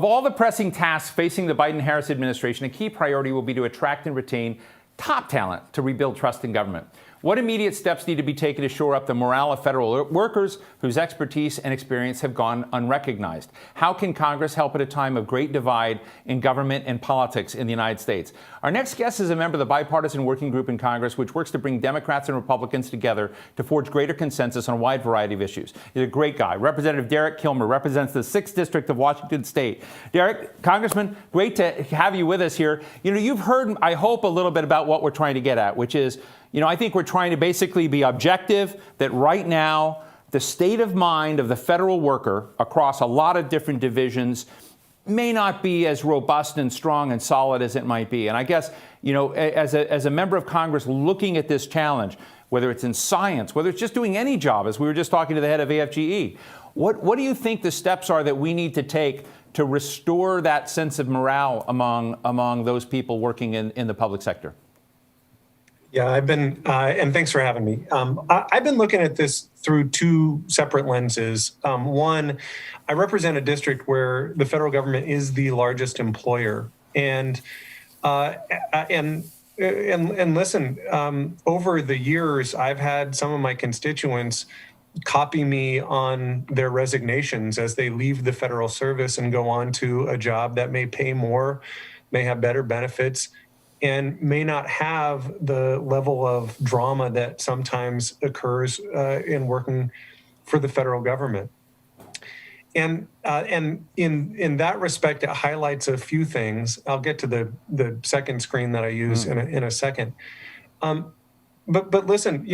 Of all the pressing tasks facing the Biden-Harris administration, a key priority will be to attract and retain top talent to rebuild trust in government. What immediate steps need to be taken to shore up the morale of federal workers whose expertise and experience have gone unrecognized? How can Congress help at a time of great divide in government and politics in the United States? Our next guest is a member of the bipartisan working group in Congress, which works to bring Democrats and Republicans together to forge greater consensus on a wide variety of issues. He's a great guy. Representative Derek Kilmer represents the 6th District of Washington State. Derek, Congressman, great to have you with us here. You know, you've heard, I hope, a little bit about what we're trying to get at, which is, I think we're trying to basically be objective, that right now, the state of mind of the federal worker across a lot of different divisions may not be as robust and strong and solid as it might be. And I guess, as a member of Congress looking at this challenge, whether it's in science, whether it's just doing any job, as we were just talking to the head of AFGE, what do you think the steps are that we need to take to restore that sense of morale among those people working in the public sector? Yeah, I've been, and thanks for having me. I've been looking at this through two separate lenses. One, I represent a district where the federal government is the largest employer, and listen, over the years, I've had some of my constituents copy me on their resignations as they leave the federal service and go on to a job that may pay more, may have better benefits, and may not have the level of drama that sometimes occurs in working for the federal government. And in that respect, it highlights a few things. I'll get to the second screen that I use in a second. But listen,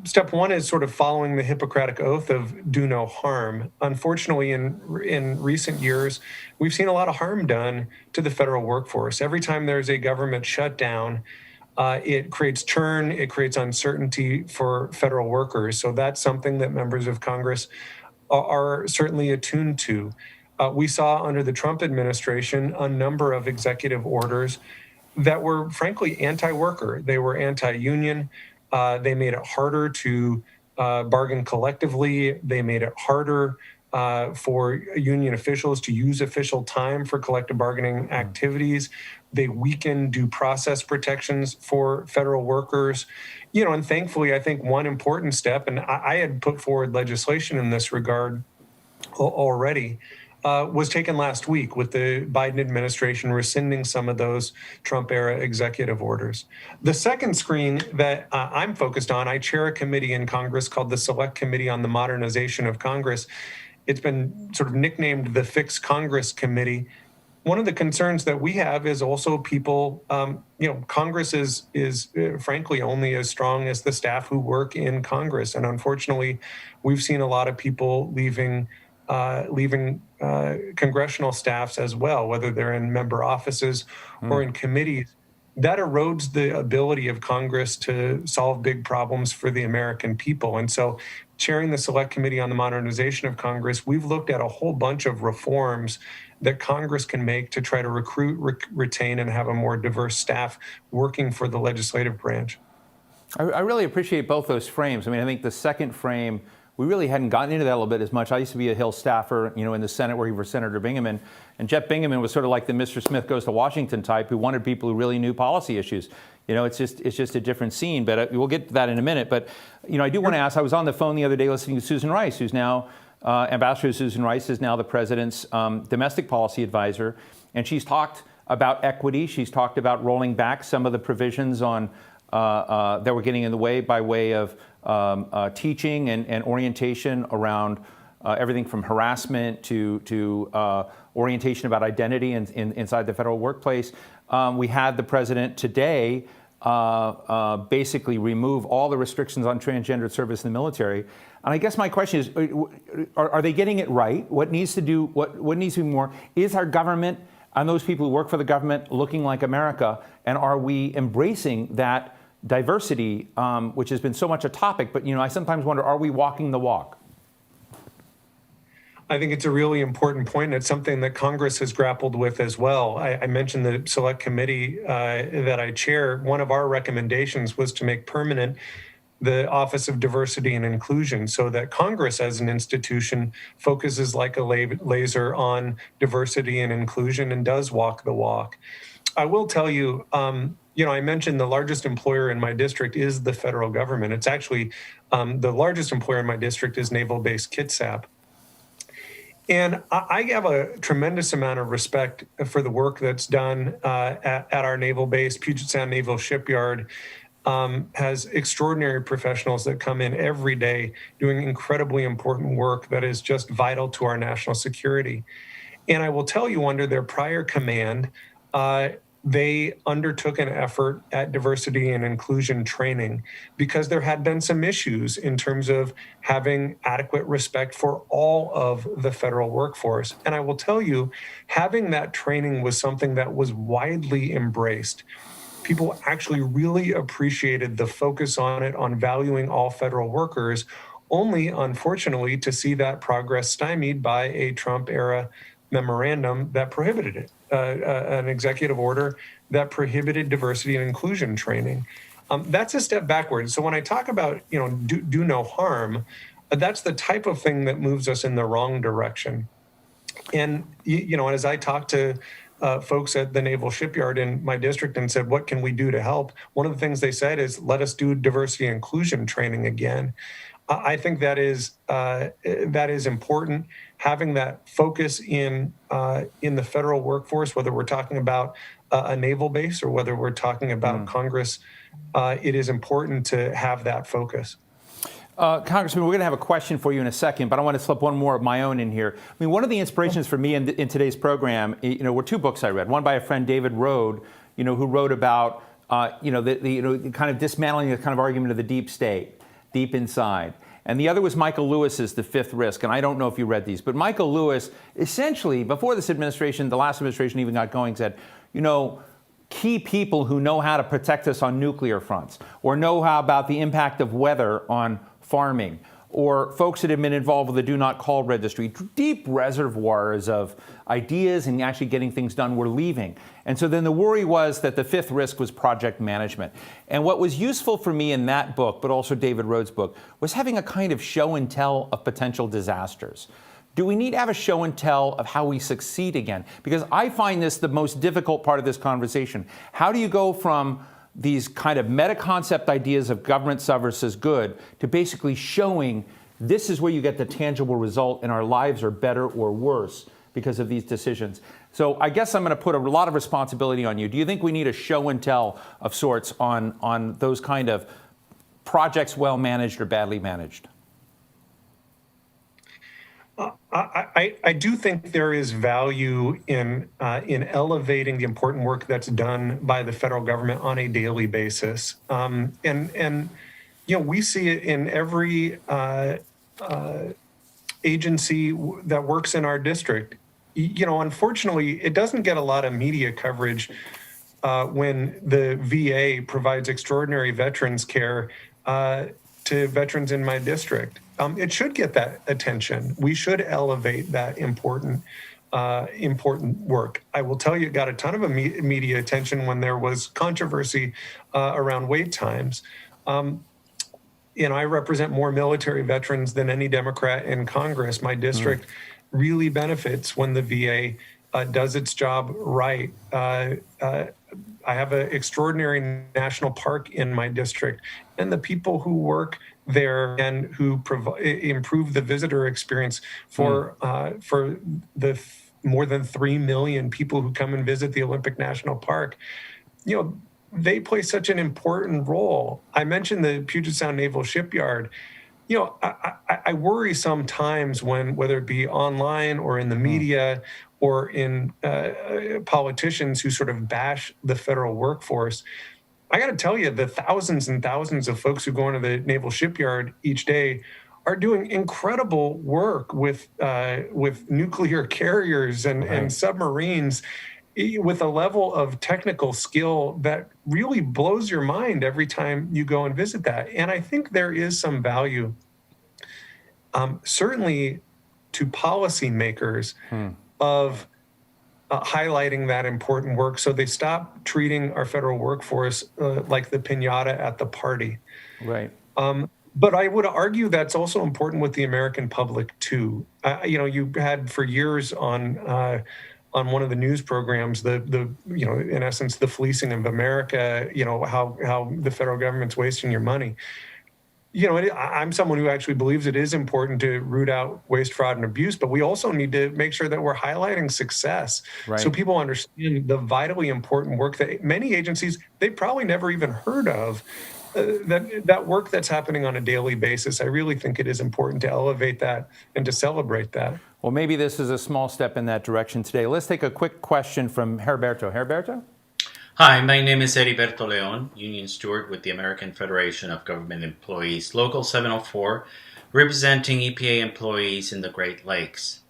step one is sort of following the Hippocratic Oath of do no harm. Unfortunately, in recent years, we've seen a lot of harm done to the federal workforce. Every time there's a government shutdown, it creates churn, it creates uncertainty for federal workers. So that's something that members of Congress are certainly attuned to. We saw under the Trump administration a number of executive orders that were frankly anti-worker. They were anti-union. They made it harder to bargain collectively. They made it harder for union officials to use official time for collective bargaining activities. They weakened due process protections for federal workers. And thankfully, I think one important step, and I had put forward legislation in this regard already, was taken last week with the Biden administration rescinding some of those Trump-era executive orders. The second screen that I'm focused on, I chair a committee in Congress called the Select Committee on the Modernization of Congress. It's been sort of nicknamed the Fix Congress Committee. One of the concerns that we have is also people, Congress is frankly only as strong as the staff who work in Congress. And unfortunately, we've seen a lot of people leaving congressional staffs as well, whether they're in member offices or in committees. That erodes the ability of Congress to solve big problems for the American people. And so chairing the Select Committee on the Modernization of Congress, we've looked at a whole bunch of reforms that Congress can make to try to recruit, retain, and have a more diverse staff working for the legislative branch. I really appreciate both those frames. I mean, I think the second frame, we really hadn't gotten into that a little bit as much. I used to be a Hill staffer, in the Senate working for Senator Bingaman. And Jeff Bingaman was sort of like the Mr. Smith goes to Washington type who wanted people who really knew policy issues. It's just a different scene. But we'll get to that in a minute. But, I do want to ask, I was on the phone the other day listening to Susan Rice, who's now, Ambassador Susan Rice is now the president's domestic policy advisor. And she's talked about equity. She's talked about rolling back some of the provisions on that were getting in the way by way of teaching and orientation around everything from harassment to orientation about identity inside the federal workplace. We had the president today basically remove all the restrictions on transgendered service in the military. And I guess my question is, are they getting it right? What needs to do? What needs to be more? Is our government and those people who work for the government looking like America? And are we embracing that diversity, which has been so much a topic? But, I sometimes wonder, are we walking the walk? I think it's a really important point, and it's something that Congress has grappled with as well. I mentioned the Select Committee that I chair. One of our recommendations was to make permanent the Office of Diversity and Inclusion, so that Congress as an institution focuses like a laser on diversity and inclusion and does walk the walk. I will tell you, I mentioned the largest employer in my district is the federal government. It's actually the largest employer in my district is Naval Base Kitsap. And I have a tremendous amount of respect for the work that's done at our naval base. Puget Sound Naval Shipyard has extraordinary professionals that come in every day doing incredibly important work that is just vital to our national security. And I will tell you, under their prior command, they undertook an effort at diversity and inclusion training because there had been some issues in terms of having adequate respect for all of the federal workforce. And I will tell you, having that training was something that was widely embraced. People actually really appreciated the focus on it, on valuing all federal workers, only, unfortunately, to see that progress stymied by a Trump-era memorandum that prohibited it, an executive order that prohibited diversity and inclusion training. That's a step backwards. So when I talk about, do no harm, that's the type of thing that moves us in the wrong direction. And, as I talked to folks at the Naval Shipyard in my district and said, what can we do to help? One of the things they said is, let us do diversity and inclusion training again. I think that is important. Having that focus in the federal workforce, whether we're talking about a naval base or whether we're talking about Congress, it is important to have that focus. Congressman, we're going to have a question for you in a second, but I want to slip one more of my own in here. I mean, one of the inspirations for me in today's program, were two books I read. One by a friend, David Rode, who wrote about, the kind of dismantling the kind of argument of the deep state, deep inside. And the other was Michael Lewis's The Fifth Risk. And I don't know if you read these, but Michael Lewis, essentially, before this administration, the last administration even got going, said, key people who know how to protect us on nuclear fronts, or know how about the impact of weather on farming, or folks that have been involved with the Do Not Call registry, deep reservoirs of ideas and actually getting things done, were leaving. And so then the worry was that the fifth risk was project management. And what was useful for me in that book, but also David Rhodes' book, was having a kind of show and tell of potential disasters. Do we need to have a show and tell of how we succeed again? Because I find this the most difficult part of this conversation. How do you go from these kind of meta-concept ideas of government services good to basically showing this is where you get the tangible result and our lives are better or worse because of these decisions? So I guess I'm going to put a lot of responsibility on you. Do you think we need a show and tell of sorts on those kind of projects well managed or badly managed? I do think there is value in elevating the important work that's done by the federal government on a daily basis, and we see it in every agency that works in our district. Unfortunately, it doesn't get a lot of media coverage when the VA provides extraordinary veterans care to veterans in my district. It should get that attention. We should elevate that important work. I will tell you, it got a ton of media attention when there was controversy around wait times. I represent more military veterans than any Democrat in Congress. My district really benefits when the VA does its job right. I have an extraordinary national park in my district, and the people who work there and who improve the visitor experience for the more than 3 million people who come and visit the Olympic National Park, they play such an important role. I mentioned the Puget Sound Naval Shipyard. I worry sometimes when, whether it be online or in the media or in politicians who sort of bash the federal workforce, I got to tell you, the thousands and thousands of folks who go into the Naval Shipyard each day are doing incredible work with nuclear carriers and submarines, with a level of technical skill that really blows your mind every time you go and visit that. And I think there is some value, certainly to policymakers, of highlighting that important work so they stop treating our federal workforce like the piñata at the party. Right. But I would argue that's also important with the American public too. You had for years on one of the news programs in essence the fleecing of America. How the federal government's wasting your money. I'm someone who actually believes it is important to root out waste, fraud, and abuse, but we also need to make sure that we're highlighting success so Right. people understand the vitally important work that many agencies they probably never even heard of. That work that's happening on a daily basis, I really think it is important to elevate that and to celebrate that. Well, maybe this is a small step in that direction today. Let's take a quick question from Herberto. Herberto? Hi, my name is Heriberto Leon, Union Steward with the American Federation of Government Employees, Local 704, representing EPA employees in the Great Lakes.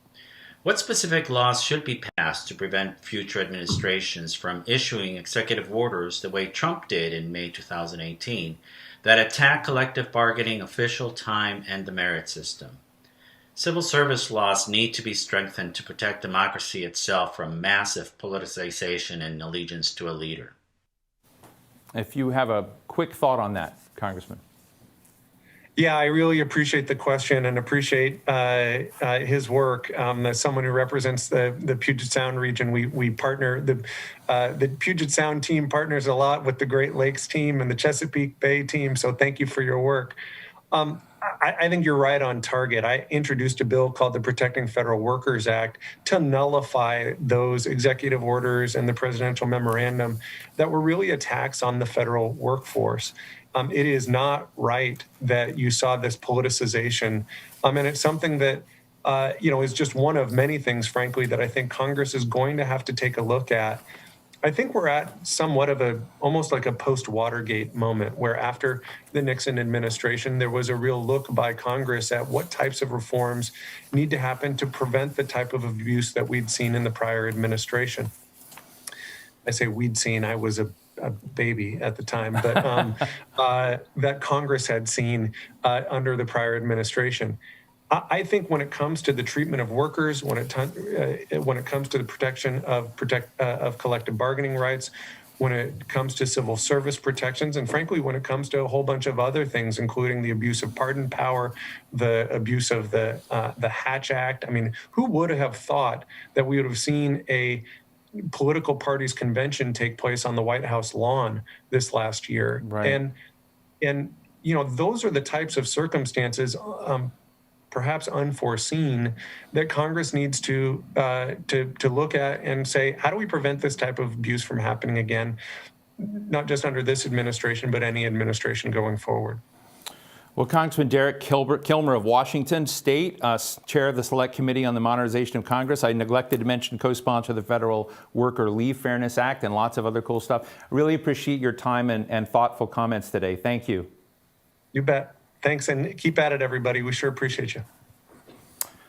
What specific laws should be passed to prevent future administrations from issuing executive orders the way Trump did in May 2018 that attack collective bargaining, official time, and the merit system? Civil service laws need to be strengthened to protect democracy itself from massive politicization and allegiance to a leader. If you have a quick thought on that, Congressman. Yeah, I really appreciate the question and appreciate his work. As someone who represents the Puget Sound region, we partner, the Puget Sound team partners a lot with the Great Lakes team and the Chesapeake Bay team, so thank you for your work. I think you're right on target. I introduced a bill called the Protecting Federal Workers Act to nullify those executive orders and the presidential memorandum that were really attacks on the federal workforce. It is not right that you saw this politicization. And it's something that, is just one of many things, frankly, that I think Congress is going to have to take a look at. I think we're at somewhat of almost like a post-Watergate moment where after the Nixon administration, there was a real look by Congress at what types of reforms need to happen to prevent the type of abuse that we'd seen in the prior administration. I say we'd seen, I was a baby at the time, but that Congress had seen under the prior administration. I think when it comes to the treatment of workers, when it comes to the protection of collective bargaining rights, when it comes to civil service protections, and frankly, when it comes to a whole bunch of other things, including the abuse of pardon power, the abuse of the Hatch Act. I mean, who would have thought that we would have seen a political parties convention take place on the White House lawn this last year? Right. And those are the types of circumstances, perhaps unforeseen, that Congress needs to look at and say, how do we prevent this type of abuse from happening again, not just under this administration, but any administration going forward? Well, Congressman Derek Kilmer of Washington State, chair of the Select Committee on the Modernization of Congress. I neglected to mention co-sponsor of the Federal Worker Leave Fairness Act and lots of other cool stuff. Really appreciate your time and thoughtful comments today. Thank you. You bet. Thanks, and keep at it, everybody. We sure appreciate you.